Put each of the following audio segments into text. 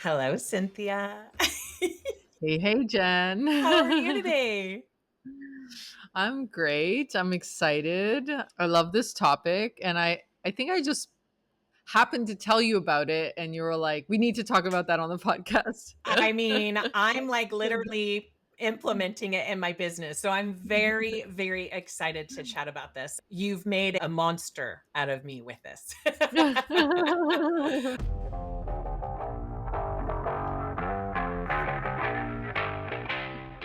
Hello, Cinthia. Hey, Jen. How are you today? I'm great. I'm excited. I love this topic. And I think I just happened to tell you about it. And you were like, we need to talk about that on the podcast. I mean, I'm like literally implementing it in my business. So I'm very, very excited to chat about this. You've made a monster out of me with this.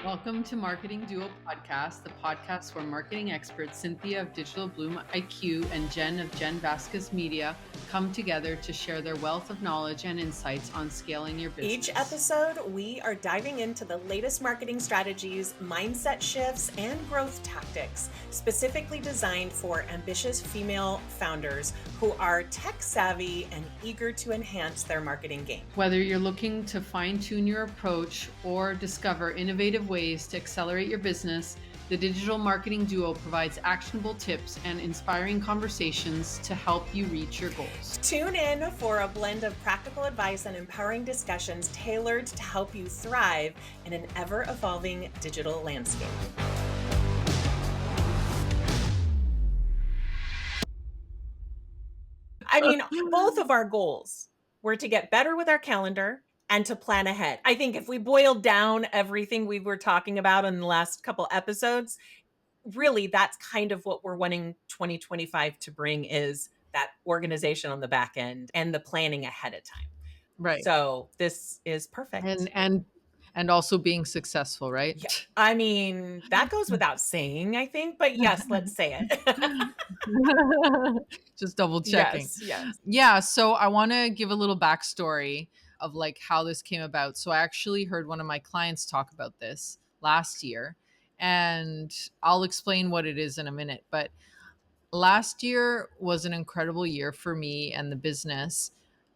Welcome to Marketing Duo Podcast, the podcast where marketing experts Cinthia of Digital Bloom IQ and Jen of Vazquez Media come together to share their wealth of knowledge and insights on scaling your business. Each episode, we are diving into the latest marketing strategies, mindset shifts, and growth tactics specifically designed for ambitious female founders who are tech savvy and eager to enhance their marketing game. Whether you're looking to fine-tune your approach or discover innovative ways to accelerate your business, the Digital Marketing Duo provides actionable tips and inspiring conversations to help you reach your goals. Tune in for a blend of practical advice and empowering discussions tailored to help you thrive in an ever-evolving digital landscape. I mean, both of our goals were to get better with our calendar and to plan ahead. I think if we boiled down everything we were talking about in the last couple episodes, really that's kind of what we're wanting 2025 to bring is that organization on the back end and the planning ahead of time. Right. So this is perfect. And also being successful, right? Yeah. I mean, that goes without saying, I think, but yes, let's say it. Just double checking. Yes, yes. Yeah, so I want to give a little backstory of like how this came about. So I actually heard one of my clients talk about this last year, and I'll explain what it is in a minute. But last year was an incredible year for me and the business.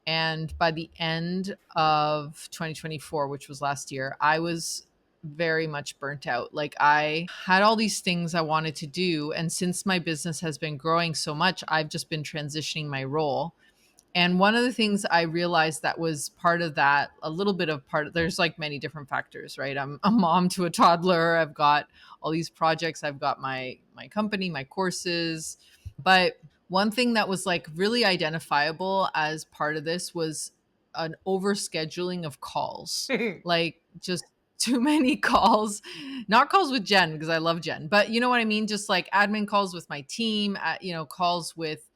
And by the end of 2024, which was last year, I was very much burnt out. Like I had all these things I wanted to do. And since my business has been growing so much, I've just been transitioning my role. And one of the things I realized that was part of that, a little bit of part, there's like many different factors, right? I'm a mom to a toddler. I've got all these projects. I've got my company, my courses. But one thing that was like really identifiable as part of this was an overscheduling of calls, like just too many calls, not calls with Jen because I love Jen, but you know what I mean? Just like admin calls with my team, calls with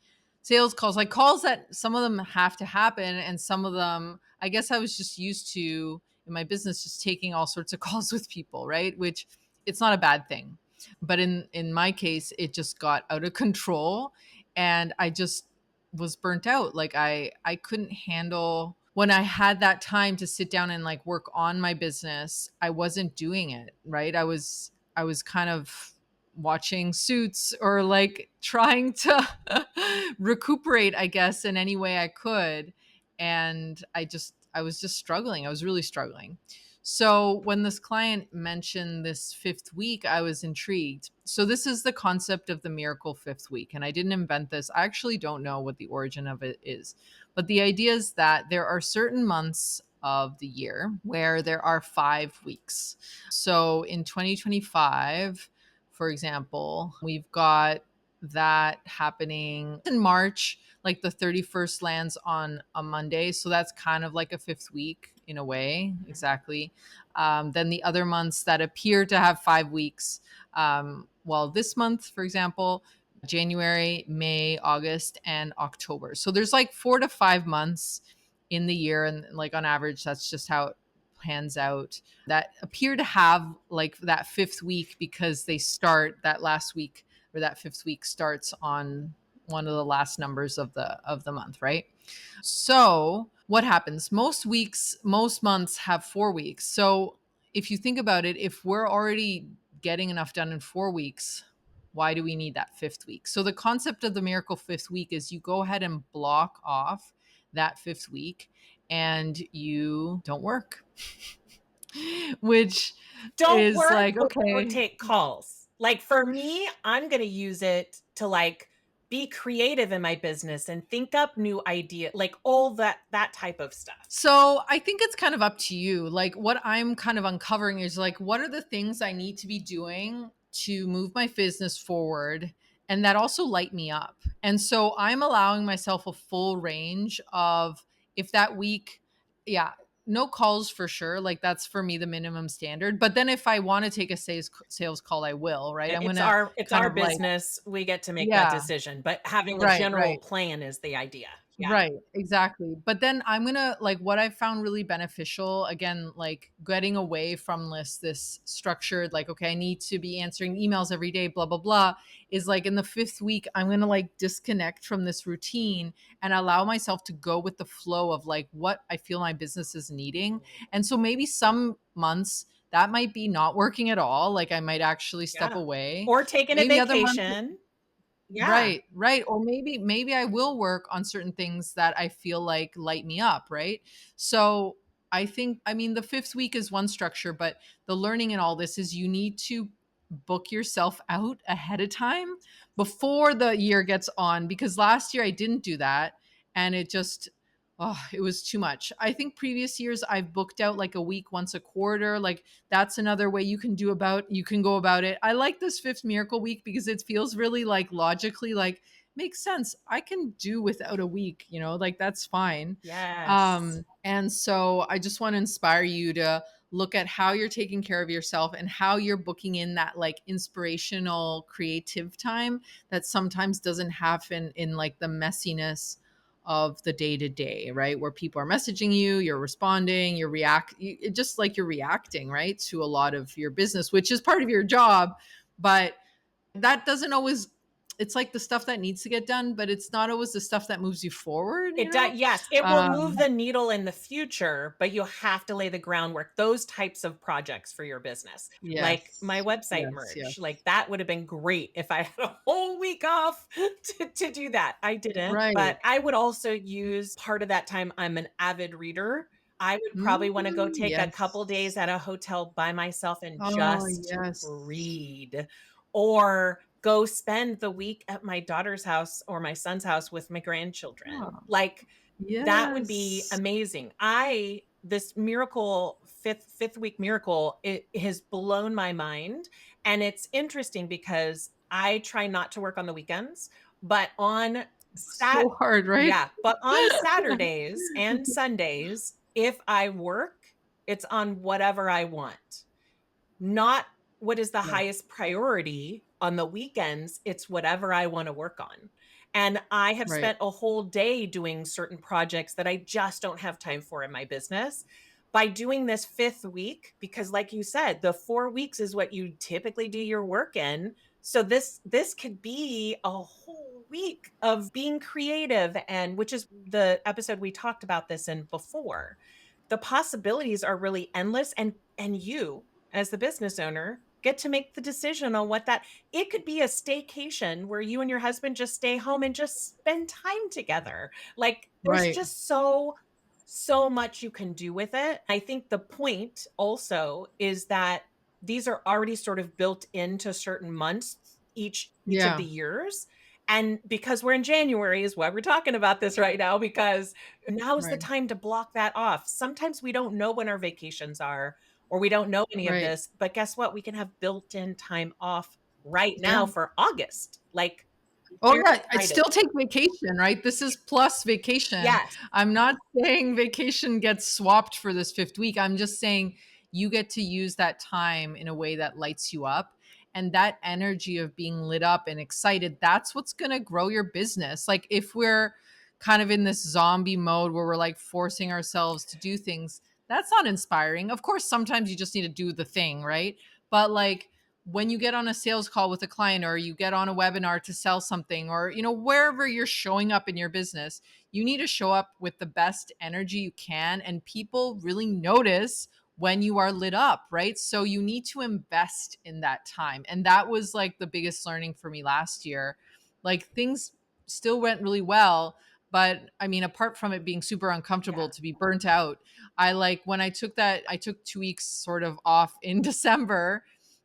sales calls, like calls that some of them have to happen. And some of them, I guess I was just used to in my business, just taking all sorts of calls with people, right? Which it's not a bad thing. But in my case, it just got out of control and I just was burnt out. Like I couldn't handle when I had that time to sit down and like work on my business, I wasn't doing it, right? I was kind of watching Suits or like trying to recuperate, I guess, in any way I could. And I was just struggling. I was really struggling. So when this client mentioned this fifth week, I was intrigued. So this is the concept of the miracle fifth week. And I didn't invent this. I actually don't know what the origin of it is. But the idea is that there are certain months of the year where there are 5 weeks. So in 2025, for example, we've got that happening in March, like the 31st lands on a Monday. So that's kind of like a fifth week in a way. Exactly. Then the other months that appear to have 5 weeks. Well, this month, for example, January, May, August, and October. So there's like 4 to 5 months in the year. And like on average, that's just how it pans out that appear to have like that fifth week because they start that last week or that fifth week starts on one of the last numbers of the month, right? So what happens? Most months have 4 weeks. So if you think about it, if we're already getting enough done in 4 weeks, why do we need that fifth week? So the concept of the miracle fifth week is you go ahead and block off that fifth week and you don't work. Which Don't is work like, or okay. take calls. Like for me, I'm going to use it to like be creative in my business and think up new idea, like all that type of stuff. So I think it's kind of up to you. Like what I'm kind of uncovering is like, what are the things I need to be doing to move my business forward and that also light me up? And so I'm allowing myself a full range of if that week, yeah, no calls for sure. Like that's for me the minimum standard. But then if I want to take a sales call, I will, right? I'm gonna It's kind our of like, business. We get to make that yeah, decision, but having a right, general right. plan is the idea. Yeah. Right, exactly. But then I'm gonna like what I found really beneficial, again, like getting away from this structured, like, okay, I need to be answering emails every day, blah, blah, blah, is like in the fifth week, I'm gonna like disconnect from this routine and allow myself to go with the flow of like what I feel my business is needing. And so maybe some months that might be not working at all. Like I might actually step Yeah. away. Or taking a Maybe other months vacation. Yeah. right, right. Or maybe I will work on certain things that I feel like light me up, right? So I think I mean the fifth week is one structure, but the learning in all this is you need to book yourself out ahead of time before the year gets on because last year I didn't do that and it just oh, it was too much. I think previous years I've booked out like a week once a quarter, like that's another way you can go about it. I like this fifth miracle week because it feels really like logically like makes sense. I can do without a week, like that's fine. Yes. And so I just want to inspire you to look at how you're taking care of yourself and how you're booking in that like inspirational creative time that sometimes doesn't happen in like the messiness of the day to day, right? Where people are messaging you, you're responding, just like you're reacting, right, to a lot of your business, which is part of your job. But that doesn't always, it's like the stuff that needs to get done, but it's not always the stuff that moves you forward, It does, yes, it will move Um, the needle in the future, but you have to lay the groundwork. Those types of projects for your business, like my yes, website yes, merge, yes. like that would have been great if I had a whole week off to do that. I didn't, Right. but I would also use part of that time. I'm an avid reader. I would probably want to go Mm, take a couple days yes. at a hotel by myself and Oh, just yes. read, or go spend the week at my daughter's house or my son's house with my grandchildren. Oh, Like that would be yes. amazing. I This miracle fifth week miracle, it has blown my mind, and it's interesting because I try not to work on the weekends, but on sat So hard, right? yeah, but on Saturdays and Sundays, if I work, it's on whatever I want. Not what is the Yeah, highest priority on the weekends, it's whatever I wanna work on. And I have right. spent a whole day doing certain projects that I just don't have time for in my business. By doing this 5th week, because like you said, the 4 weeks is what you typically do your work in. So this could be a whole week of being creative, and which is the episode we talked about this in before. The possibilities are really endless, and you, as the business owner, get to make the decision on what that it could be a staycation where you and your husband just stay home and just spend time together. Like there's Right. just so much you can do with it. I think the point also is that these are already sort of built into certain months each of the Yeah, years. And because we're in January is why we're talking about this right now, because now is the right, time to block that off. Sometimes we don't know when our vacations are, or we don't know any of right. this, but guess what? We can have built-in time off right Yeah. now for August. Like, Oh, very yeah, I'd excited. still take vacation, right? This is plus vacation. Yes. I'm not saying vacation gets swapped for this 5th week. I'm just saying you get to use that time in a way that lights you up, and that energy of being lit up and excited, that's what's gonna grow your business. Like, if we're kind of in this zombie mode where we're, like, forcing ourselves to do things, that's not inspiring. Of course, sometimes you just need to do the thing, right? But, like, when you get on a sales call with a client or you get on a webinar to sell something or wherever you're showing up in your business, you need to show up with the best energy you can, and people really notice when you are lit up, right? So you need to invest in that time, and that was like the biggest learning for me last year. Like things still went really well, but I mean, apart from it being super uncomfortable Yeah. to be burnt out, I like when I took 2 weeks sort of off in December,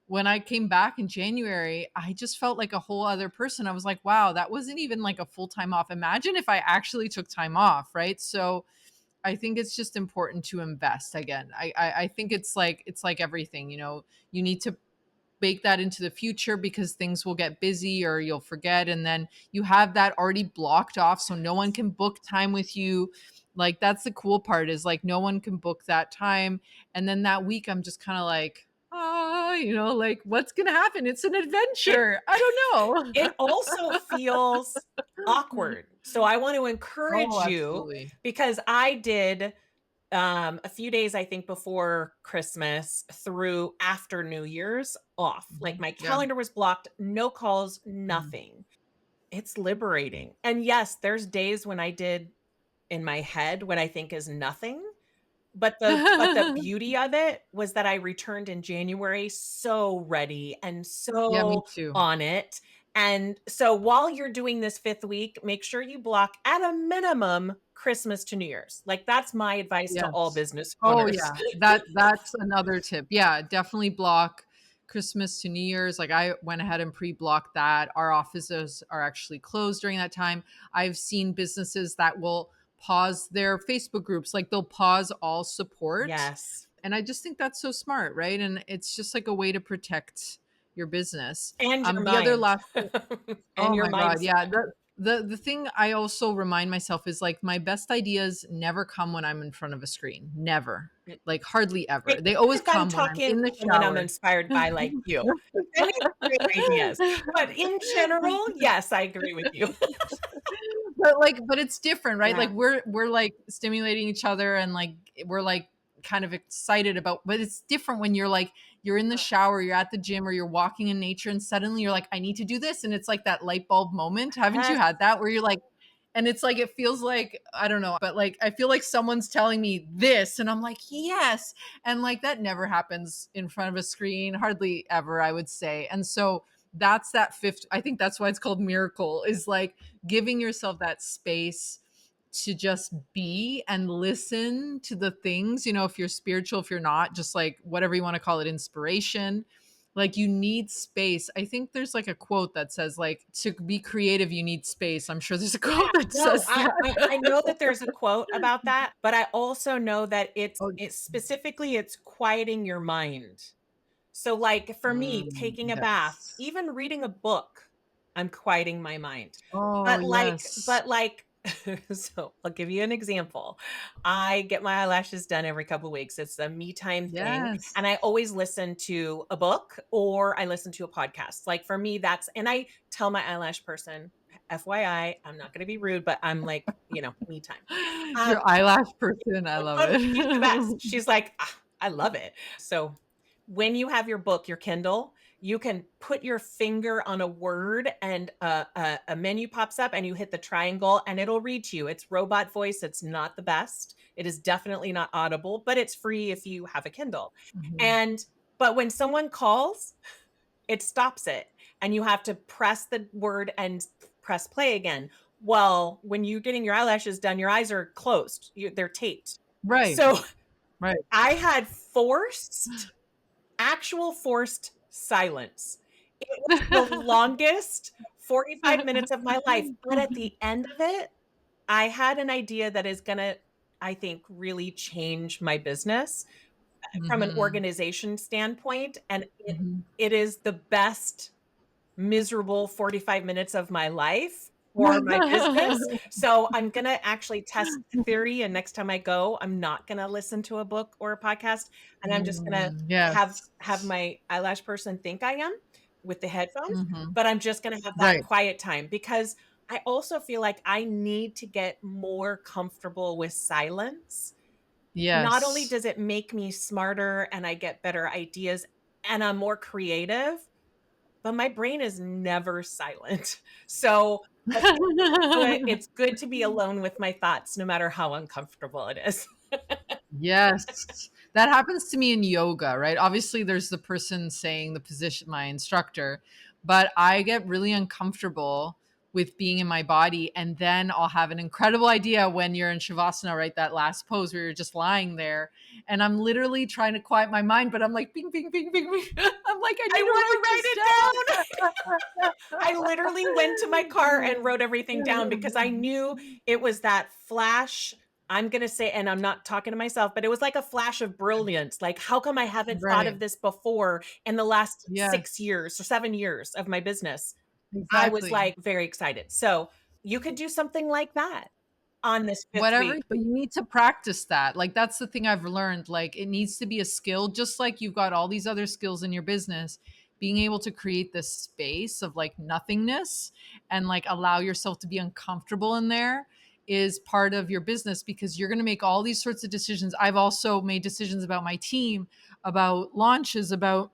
when I came back in January, I just felt like a whole other person. I was like, wow, that wasn't even like a full time off. Imagine if I actually took time off, right? So I think it's just important to invest again. I think it's like everything, you know, you need to bake that into the future because things will get busy or you'll forget, and then you have that already blocked off so no one can book time with you. Like that's the cool part, is like no one can book that time, and then that week I'm just kind of like, you know, like what's gonna happen? It's an It adventure. I don't it also feels know. awkward. So I want to Oh, encourage you absolutely. because I did a few days I think before Christmas through after New Year's off. Like my Yeah. calendar was blocked, no calls, Mhm. nothing. It's liberating. And yes, there's days when I did in my head what I think is nothing. But the beauty of it was that I returned in January so ready and Yeah, me so too. on it, and so while you're doing this 5th week, make sure you block at a minimum Christmas to New Year's. Like, that's my advice to all Yes. business Oh, owners. yeah. That's another tip. Yeah, definitely block Christmas to New Year's. Like, I went ahead and pre-blocked that. Our offices are actually closed during that time. I've seen businesses that will pause their Facebook groups, like, they'll pause all support, Yes, and I just think that's so smart, right? And it's just like a way to protect your business. and your The other mind. last And Oh your my god, mindset. yeah. The thing I also remind myself is, like, my best ideas never come when I'm in front of a screen. Never. Like, hardly ever. Except They always if I'm come when I'm talking in the to someone I'm shower. inspired by like you, then it's great ideas. But in general, yes, I agree with you. But it's different, right? Like Yeah. we're like stimulating each other, and like we're like kind of excited about, but it's different when you're like you're in the shower, you're at the gym, or you're walking in nature, and suddenly you're like, I need to do this. And it's like that light bulb moment. Haven't you Yes. had that where you're like, and it's like it feels like, I don't know, but like I feel like someone's telling me this, and I'm like, yes. And like that never happens in front of a screen, hardly ever, I would say. And so that's that fifth, I think that's why it's called miracle, is like giving yourself that space to just be and listen to the things, you know, if you're spiritual, if you're not, just like whatever you want to call it, inspiration. Like you need space. I think there's like a quote that says, like, to be creative you need space. I'm sure there's a quote that No, says I know that. that there's a quote about that, but I also know that Oh, it's specifically it's quieting your mind. So, like, for me, taking a bath, yes. even reading a book, I'm quieting my mind. Oh, But yes. like so I'll give you an example. I get my eyelashes done every couple weeks. It's a me time thing, Yes. and I always listen to a book or I listen to a podcast. Like, for me, that's and I tell my eyelash person, FYI, I'm not gonna be rude, but I'm like, me time. Um, Your eyelash person, I love Oh, she's the best. it. She's like, I love it." So, when you have your book, your Kindle, you can put your finger on a word and a menu pops up and you hit the triangle and it'll read to you. It's robot voice, it's not the best. It is definitely not Audible, but it's free if you have a Kindle. Mhm. And but when someone calls, it stops it, and you have to press the word and press play again. Well, when you're getting your eyelashes done, your eyes are closed. They're taped. Right, So right. I had actual forced silence. It was the longest 45 minutes of my life, but at the end of it, I had an idea that is gonna, I think, really change my business from an Mhm, organization standpoint, and mhm. it is the best miserable 45 minutes of my life for my business. So I'm gonna actually test the theory, and next time I go, I'm not gonna listen to a book or a podcast, and I'm just gonna have Yes. have my eyelash person think I am with the headphones, Mhm. but I'm just gonna have that Right. quiet time because I also feel like I need to get more comfortable with silence. Not only Yes. does it make me smarter and I get better ideas and I'm more creative, but my brain is never silent. So, I think it's good to be alone with my thoughts no matter how uncomfortable it is. Yes. That happens to me in yoga, right? Obviously, there's the person saying the position, my instructor, but I get really uncomfortable with being in my body. And then I'll have an incredible idea when you're in Shavasana, right? That last pose where you're just lying there. And I'm literally trying to quiet my mind, but I'm like, bing, bing, bing, bing, bing. I'm like, I I need to want write to write this it down. down. I literally went to my car and wrote everything down because I knew it was that flash. I'm going to say, and I'm not talking to myself, but it was like a flash of brilliance. Like, how come I haven't thought Right. of this before in the last Yes, 6 years or 7 years of my business? I was exactly. like very excited. So you could do something like that on this fifth Whatever, week. but you need to practice that. Like, that's the thing I've learned. Like, it needs to be a skill, just like you've got all these other skills in your business. Being able to create this space of like nothingness and like allow yourself to be uncomfortable in there is part of your business, because you're going to make all these sorts of decisions. I've also made decisions about my team, about launches, about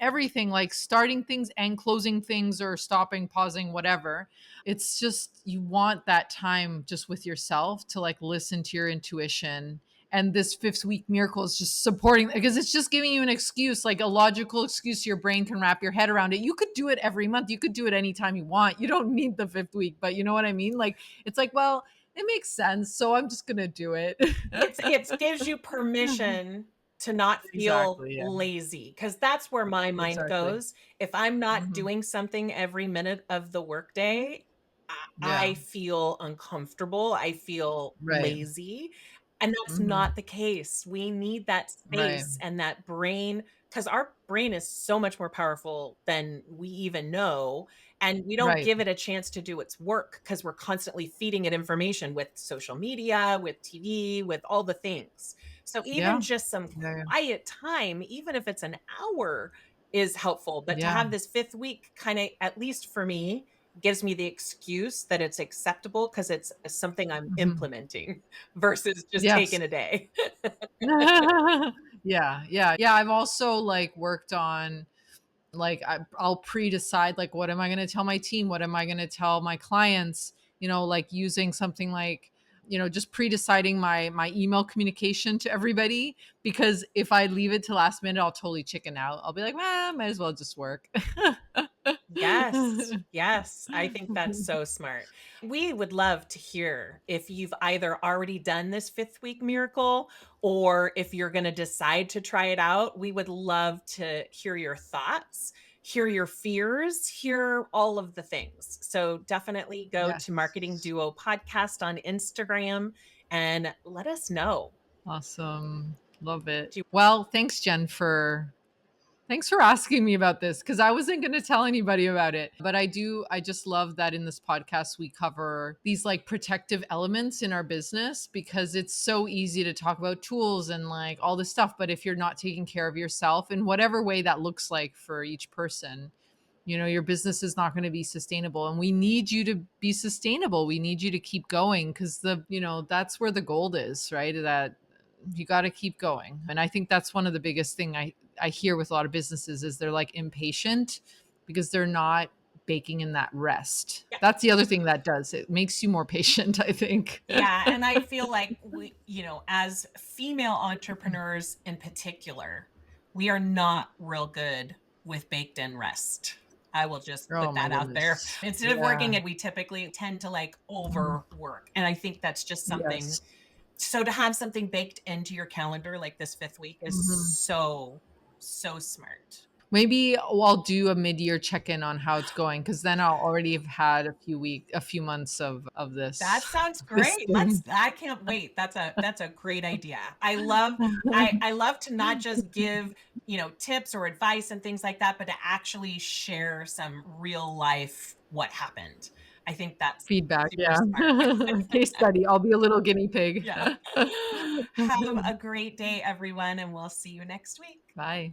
everything, like starting things and closing things or stopping, pausing, whatever. It's just, you want that time just with yourself to like listen to your intuition. And this fifth week miracle is just supporting, because it's just giving you an excuse, like a logical excuse your brain can wrap your head around it. You could do it every month. You could do it anytime you want. You don't need the fifth week, but you know what I mean? Like, it's like, well, it makes sense. So I'm just going to do it. It gives you permission to not feel Exactly. Yeah. lazy, because that's where my mind Exactly. goes. If I'm not Hmm. doing something every minute of the workday, I Yeah. feel uncomfortable, I feel Right. lazy, and that's Hmm. not the case. We need that Right. space and that brain, because our brain is so much more powerful than we even know, and we don't Right. give it a chance to do its work because we're constantly feeding it information with social media, with TV, with all the things. So even Yeah. just some Yeah. quiet time, even if it's an hour, is helpful. But to Yeah. have this fifth week kind of, at least for me, gives me the excuse that it's acceptable because it's something I'm Hmm. implementing versus just Yes. taking a day. Yeah, yeah, yeah. I've also like worked on, like, I'll pre-decide like what am I going to tell my team, what am I going to tell my clients, like using something like, just pre-deciding my email communication to everybody, because if I leave it to last minute, I'll totally chicken out. I'll be like, might as well just work. Yes. Yes. I think that's so smart. We would love to hear if you've either already done this fifth week miracle or if you're going to decide to try it out. We would love to hear your thoughts, hear your fears, hear all of the things. So definitely go to Marketing Yes. Duo Podcast on Instagram and let us know. Awesome. Love it. Do you- Well, thanks for asking me about this, because I wasn't going to tell anybody about it. But I just love that in this podcast we cover these like protective elements in our business, because it's so easy to talk about tools and like all this stuff. But if you're not taking care of yourself in whatever way that looks like for each person, your business is not going to be sustainable. And we need you to be sustainable. We need you to keep going, because that's where the gold is, right? That you got to keep going. And I think that's one of the biggest thing I hear with a lot of businesses is they're like impatient because they're not baking in that rest. Yeah. That's the other thing that does it, makes you more patient, I think. Yeah, and I feel like as female entrepreneurs in particular, we are not real good with baked in rest. I will just Oh put my that out there. goodness. Instead of Yeah. working it, we typically tend to like Mhm. overwork. And I think that's just something. Yes. So to have something baked into your calendar like this fifth week is Mhm. so, so smart. Maybe I'll do a mid-year check-in on how it's going, because then I'll already have had a few months of this That sounds this great. thing. I can't wait. That's a great idea. I love to not just give, tips or advice and things like that, but to actually share some real life what happened. I think that's Feedback, super yeah. smart. Case study. I'll be a little guinea pig. Yeah. Have a great day, everyone, and we'll see you next week. Bye.